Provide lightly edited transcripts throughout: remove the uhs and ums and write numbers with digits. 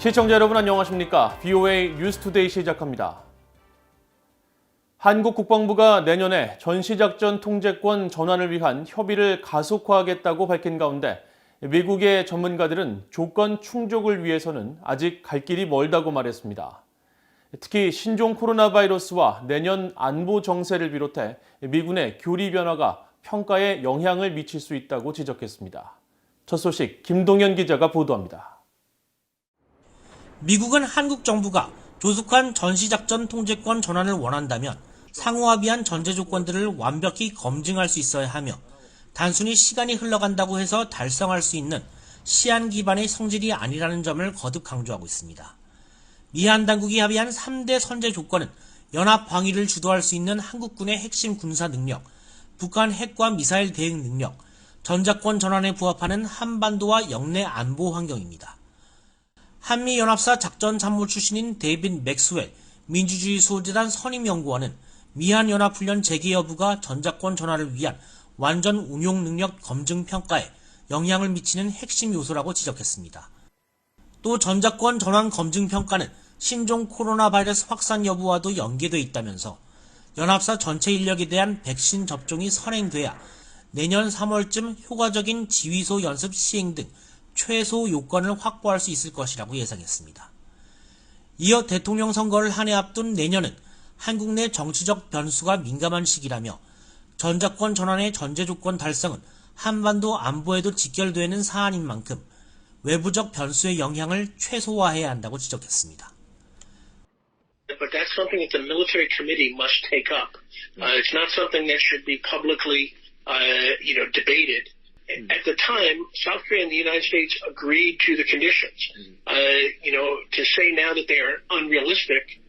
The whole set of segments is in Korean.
시청자 여러분 안녕하십니까? VOA 뉴스투데이 시작합니다. 한국 국방부가 내년에 전시작전 통제권 전환을 위한 협의를 가속화하겠다고 밝힌 가운데 미국의 전문가들은 조건 충족을 위해서는 아직 갈 길이 멀다고 말했습니다. 특히 신종 코로나 바이러스와 내년 안보 정세를 비롯해 미군의 교리 변화가 평가에 영향을 미칠 수 있다고 지적했습니다. 첫 소식 김동현 기자가 보도합니다. 미국은 한국 정부가 조속한 전시작전 통제권 전환을 원한다면 상호합의한 전제 조건들을 완벽히 검증할 수 있어야 하며 단순히 시간이 흘러간다고 해서 달성할 수 있는 시한 기반의 성질이 아니라는 점을 거듭 강조하고 있습니다. 미한 당국이 합의한 3대 선제 조건은 연합 방위를 주도할 수 있는 한국군의 핵심 군사 능력, 북한 핵과 미사일 대응 능력, 전자권 전환에 부합하는 한반도와 영내 안보 환경입니다. 한미연합사 작전참모 출신인 데이빗 맥스웰 민주주의 소재단 선임연구원은 미한연합훈련 재개 여부가 전자권 전환을 위한 완전 운용 능력 검증 평가에 영향을 미치는 핵심 요소라고 지적했습니다. 또 전자권 전환 검증 평가는 신종 코로나 바이러스 확산 여부와도 연계돼 있다면서 연합사 전체 인력에 대한 백신 접종이 선행돼야 내년 3월쯤 효과적인 지휘소 연습 시행 등 최소 요건을 확보할 수 있을 것이라고 예상했습니다. 이어 대통령 선거를 한 해 앞둔 내년은 한국 내 정치적 변수가 민감한 시기라며 전자권 전환의 전제 조건 달성은 한반도 안보에도 직결되는 사안인 만큼 외부적 변수의 영향을 최소화해야 한다고 지적했습니다. But that's something that the military committee must take up. It's not something that should be publicly, debated. At the time, South Korea and the United States agreed to the conditions. To say now that they are unrealistic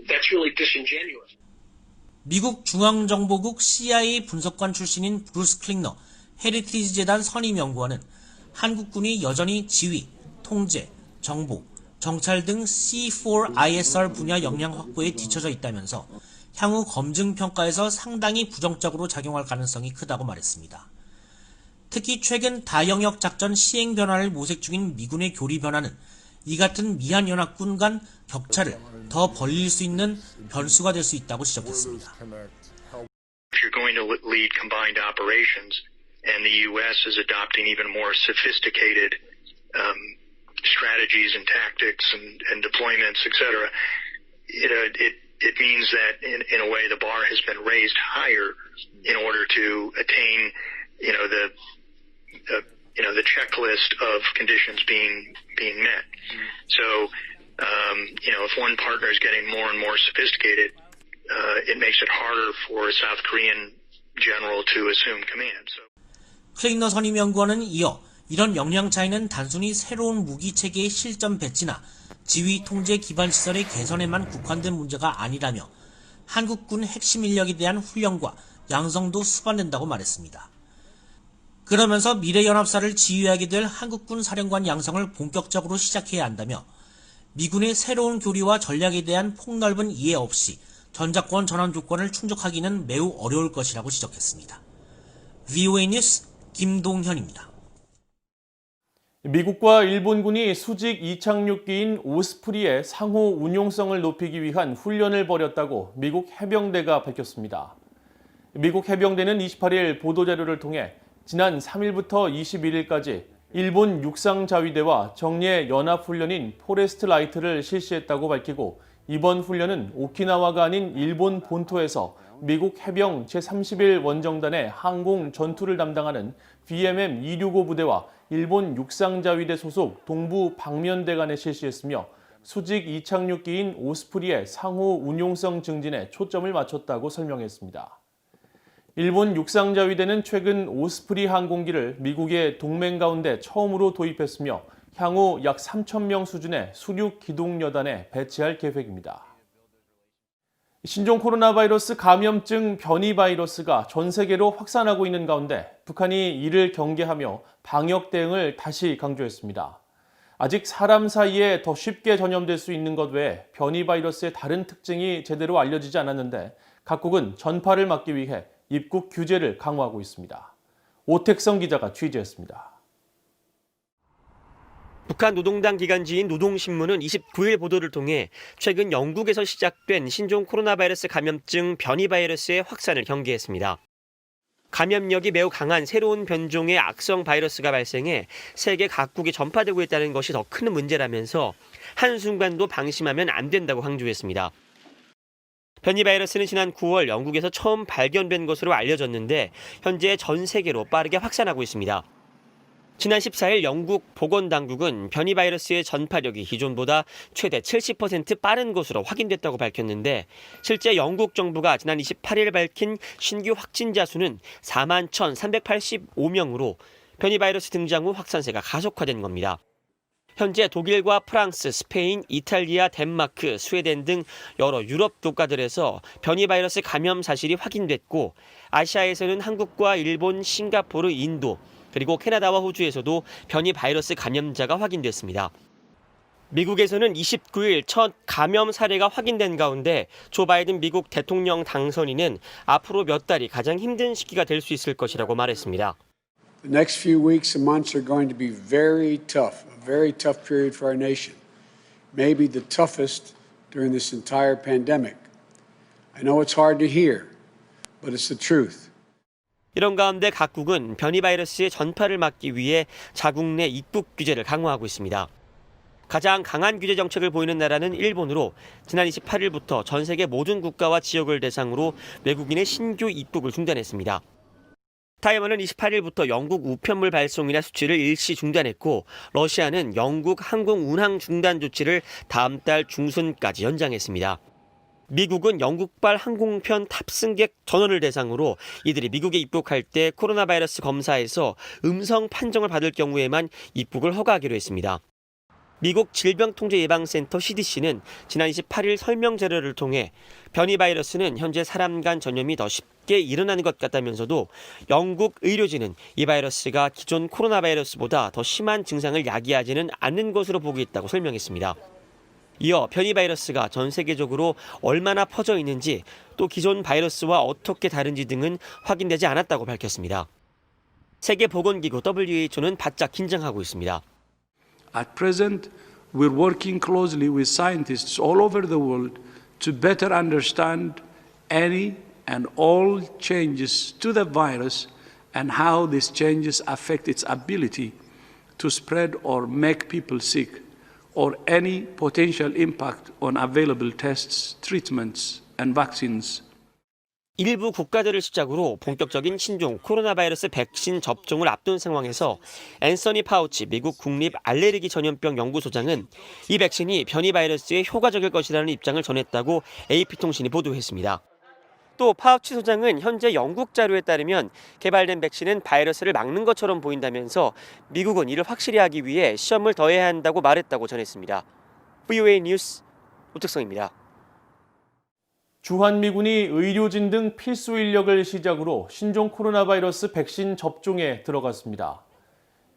that's really disingenuous. 미국 중앙정보국 CIA 분석관 출신인 브루스 클링너 헤리티지 재단 선임연구원은 한국군이 여전히 지휘, 통제, 정보, 정찰 등 C4ISR 분야 역량 확보에 뒤처져 있다면서 향후 검증 평가에서 상당히 부정적으로 작용할 가능성이 크다고 말했습니다. 특히 최근 다영역 작전 시행 변화를 모색 중인 미군의 교리 변화는 이 같은 미한연합군 간 격차를 더 벌릴 수 있는 변수가 될 수 있다고 지적했습니다. If you're going to lead combined operations and the U.S. is adopting even more sophisticated strategies and tactics and deployments, etc., it means that in a way the bar has been raised higher in order to attain, the checklist of conditions being met. So, if one partner is getting more and more sophisticated, it makes it harder for a South Korean general to assume command. So. 클링너 선임연구원은 이어 이런 역량 차이는 단순히 새로운 무기 체계의 실전 배치나 지휘 통제 기반 시설의 개선에만 국한된 문제가 아니라며 한국군 핵심 인력에 대한 훈련과 양성도 수반된다고 말했습니다. 그러면서 미래연합사를 지휘하게 될 한국군 사령관 양성을 본격적으로 시작해야 한다며 미군의 새로운 교리와 전략에 대한 폭넓은 이해 없이 전자권 전환 조건을 충족하기는 매우 어려울 것이라고 지적했습니다. VOA 뉴스 김동현입니다. 미국과 일본군이 수직 이착륙기인 오스프리의 상호 운용성을 높이기 위한 훈련을 벌였다고 미국 해병대가 밝혔습니다. 미국 해병대는 28일 보도자료를 통해 지난 3일부터 21일까지 일본 육상자위대와 정예 연합훈련인 포레스트 라이트를 실시했다고 밝히고 이번 훈련은 오키나와가 아닌 일본 본토에서 미국 해병 제31 원정단의 항공 전투를 담당하는 BMM-265 부대와 일본 육상자위대 소속 동부 방면대 간에 실시했으며 수직 이착륙기인 오스프리의 상호 운용성 증진에 초점을 맞췄다고 설명했습니다. 일본 육상자위대는 최근 오스프리 항공기를 미국의 동맹 가운데 처음으로 도입했으며 향후 약 3,000명 수준의 수륙 기동여단에 배치할 계획입니다. 신종 코로나 바이러스 감염증 변이 바이러스가 전 세계로 확산하고 있는 가운데 북한이 이를 경계하며 방역 대응을 다시 강조했습니다. 아직 사람 사이에 더 쉽게 전염될 수 있는 것 외에 변이 바이러스의 다른 특징이 제대로 알려지지 않았는데 각국은 전파를 막기 위해 입국 규제를 강화하고 있습니다. 오택성 기자가 취재했습니다. 북한 노동당 기간지인 노동신문은 29일 보도를 통해 최근 영국에서 시작된 신종 코로나 바이러스 감염증 변이 바이러스의 확산을 경계했습니다. 감염력이 매우 강한 새로운 변종의 악성 바이러스가 발생해 세계 각국에 전파되고 있다는 것이 더 큰 문제라면서 한순간도 방심하면 안 된다고 강조했습니다. 변이 바이러스는 지난 9월 영국에서 처음 발견된 것으로 알려졌는데 현재 전 세계로 빠르게 확산하고 있습니다. 지난 14일 영국 보건당국은 변이 바이러스의 전파력이 기존보다 최대 70% 빠른 것으로 확인됐다고 밝혔는데 실제 영국 정부가 지난 28일 밝힌 신규 확진자 수는 41,385명으로 변이 바이러스 등장 후 확산세가 가속화된 겁니다. 현재 독일과 프랑스, 스페인, 이탈리아, 덴마크, 스웨덴 등 여러 유럽 국가들에서 변이 바이러스 감염 사실이 확인됐고 아시아에서는 한국과 일본, 싱가포르, 인도, 그리고 캐나다와 호주에서도 변이 바이러스 감염자가 확인됐습니다. 미국에서는 29일 첫 감염 사례가 확인된 가운데 조 바이든 미국 대통령 당선인은 앞으로 몇 달이 가장 힘든 시기가 될 수 있을 것이라고 말했습니다. The next few weeks and months are going to be very tough, a very tough period for our nation. Maybe the toughest during this entire pandemic. I know it's hard to hear, but it's the truth. 이런 가운데 각국은 변이 바이러스의 전파를 막기 위해 자국 내 입국 규제를 강화하고 있습니다. 가장 강한 규제 정책을 보이는 나라는 일본으로 지난 28일부터 전 세계 모든 국가와 지역을 대상으로 외국인의 신규 입국을 중단했습니다. 타이완은 28일부터 영국 우편물 발송이나 수출을 일시 중단했고 러시아는 영국 항공 운항 중단 조치를 다음 달 중순까지 연장했습니다. 미국은 영국발 항공편 탑승객 전원을 대상으로 이들이 미국에 입국할 때 코로나 바이러스 검사에서 음성 판정을 받을 경우에만 입국을 허가하기로 했습니다. 미국 질병통제예방센터 CDC는 지난 28일 설명 자료를 통해 변이 바이러스는 현재 사람 간 전염이 더 쉽게 일어나는 것 같다면서도 영국 의료진은 이 바이러스가 기존 코로나 바이러스보다 더 심한 증상을 야기하지는 않는 것으로 보고 있다고 설명했습니다. 이어 변이 바이러스가 전 세계적으로 얼마나 퍼져 있는지 또 기존 바이러스와 어떻게 다른지 등은 확인되지 않았다고 밝혔습니다. 세계보건기구 WHO는 바짝 긴장하고 있습니다. At present, we're working closely with scientists all over the world to better understand any and all changes to the virus and how these changes affect its ability to spread or make people sick, or any potential impact on available tests, treatments, and vaccines. 일부 국가들을 시작으로 본격적인 신종 코로나 바이러스 백신 접종을 앞둔 상황에서 앤서니 파우치 미국 국립 알레르기 전염병 연구소장은 이 백신이 변이 바이러스에 효과적일 것이라는 입장을 전했다고 AP통신이 보도했습니다. 또 파우치 소장은 현재 영국 자료에 따르면 개발된 백신은 바이러스를 막는 것처럼 보인다면서 미국은 이를 확실히 하기 위해 시험을 더 해야 한다고 말했다고 전했습니다. VOA 뉴스 오택성입니다. 주한미군이 의료진 등 필수 인력을 시작으로 신종 코로나 바이러스 백신 접종에 들어갔습니다.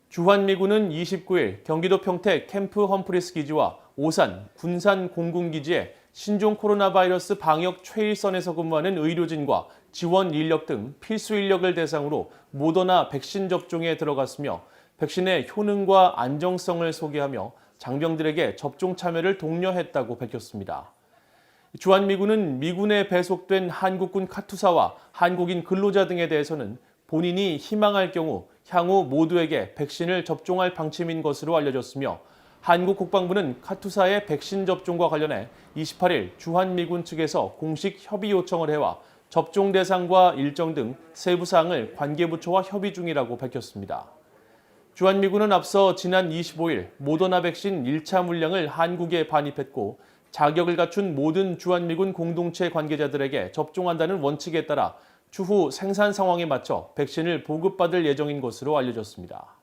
주한미군은 29일 경기도 평택 캠프 험프리스 기지와 오산 군산 공군기지에 신종 코로나 바이러스 방역 최일선에서 근무하는 의료진과 지원 인력 등 필수 인력을 대상으로 모더나 백신 접종에 들어갔으며 백신의 효능과 안정성을 소개하며 장병들에게 접종 참여를 독려했다고 밝혔습니다. 주한미군은 미군에 배속된 한국군 카투사와 한국인 근로자 등에 대해서는 본인이 희망할 경우 향후 모두에게 백신을 접종할 방침인 것으로 알려졌으며 한국 국방부는 카투사의 백신 접종과 관련해 28일 주한미군 측에서 공식 협의 요청을 해와 접종 대상과 일정 등 세부 사항을 관계부처와 협의 중이라고 밝혔습니다. 주한미군은 앞서 지난 25일 모더나 백신 1차 물량을 한국에 반입했고 자격을 갖춘 모든 주한미군 공동체 관계자들에게 접종한다는 원칙에 따라 추후 생산 상황에 맞춰 백신을 보급받을 예정인 것으로 알려졌습니다.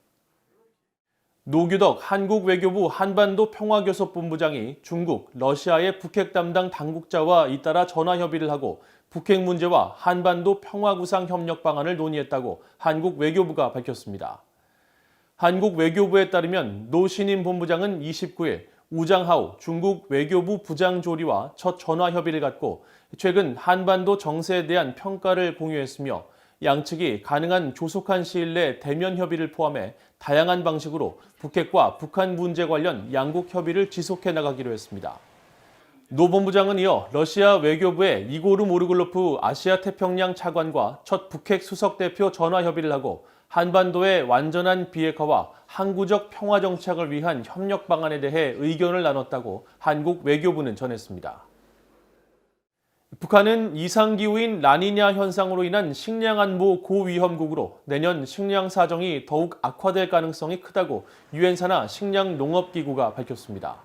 노규덕 한국외교부 한반도 평화교섭본부장이 중국, 러시아의 북핵 담당 당국자와 잇따라 전화 협의를 하고 북핵 문제와 한반도 평화구상 협력 방안을 논의했다고 한국 외교부가 밝혔습니다. 한국 외교부에 따르면 노 신임 본부장은 29일 우장하오 중국 외교부 부장조리와 첫 전화 협의를 갖고 최근 한반도 정세에 대한 평가를 공유했으며 양측이 가능한 조속한 시일 내 대면 협의를 포함해 다양한 방식으로 북핵과 북한 문제 관련 양국 협의를 지속해 나가기로 했습니다. 노 본부장은 이어 러시아 외교부의 이고르 모르글로프 아시아 태평양 차관과 첫 북핵 수석 대표 전화 협의를 하고 한반도의 완전한 비핵화와 항구적 평화 정착을 위한 협력 방안에 대해 의견을 나눴다고 한국 외교부는 전했습니다. 북한은 이상기후인 라니냐 현상으로 인한 식량 안보 고위험국으로 내년 식량 사정이 더욱 악화될 가능성이 크다고 유엔 산하 식량농업기구가 밝혔습니다.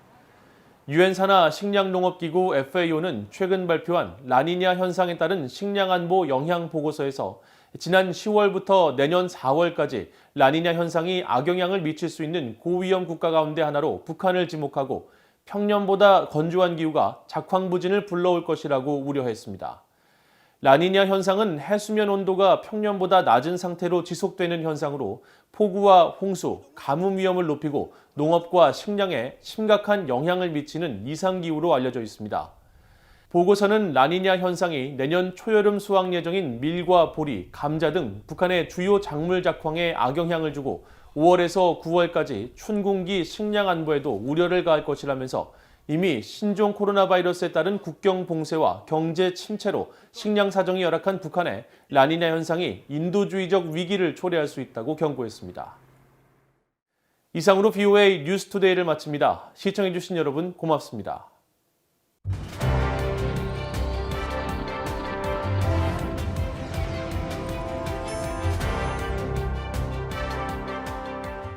유엔 산하 식량농업기구 FAO는 최근 발표한 라니냐 현상에 따른 식량 안보 영향 보고서에서 지난 10월부터 내년 4월까지 라니냐 현상이 악영향을 미칠 수 있는 고위험 국가 가운데 하나로 북한을 지목하고 평년보다 건조한 기후가 작황부진을 불러올 것이라고 우려했습니다. 라니냐 현상은 해수면 온도가 평년보다 낮은 상태로 지속되는 현상으로 폭우와 홍수, 가뭄 위험을 높이고 농업과 식량에 심각한 영향을 미치는 이상기후로 알려져 있습니다. 보고서는 라니냐 현상이 내년 초여름 수확 예정인 밀과 보리, 감자 등 북한의 주요 작물 작황에 악영향을 주고 5월에서 9월까지 춘궁기 식량 안보에도 우려를 가할 것이라면서 이미 신종 코로나 바이러스에 따른 국경 봉쇄와 경제 침체로 식량 사정이 열악한 북한에 라니냐 현상이 인도주의적 위기를 초래할 수 있다고 경고했습니다. 이상으로 BOA 뉴스투데이를 마칩니다. 시청해주신 여러분 고맙습니다.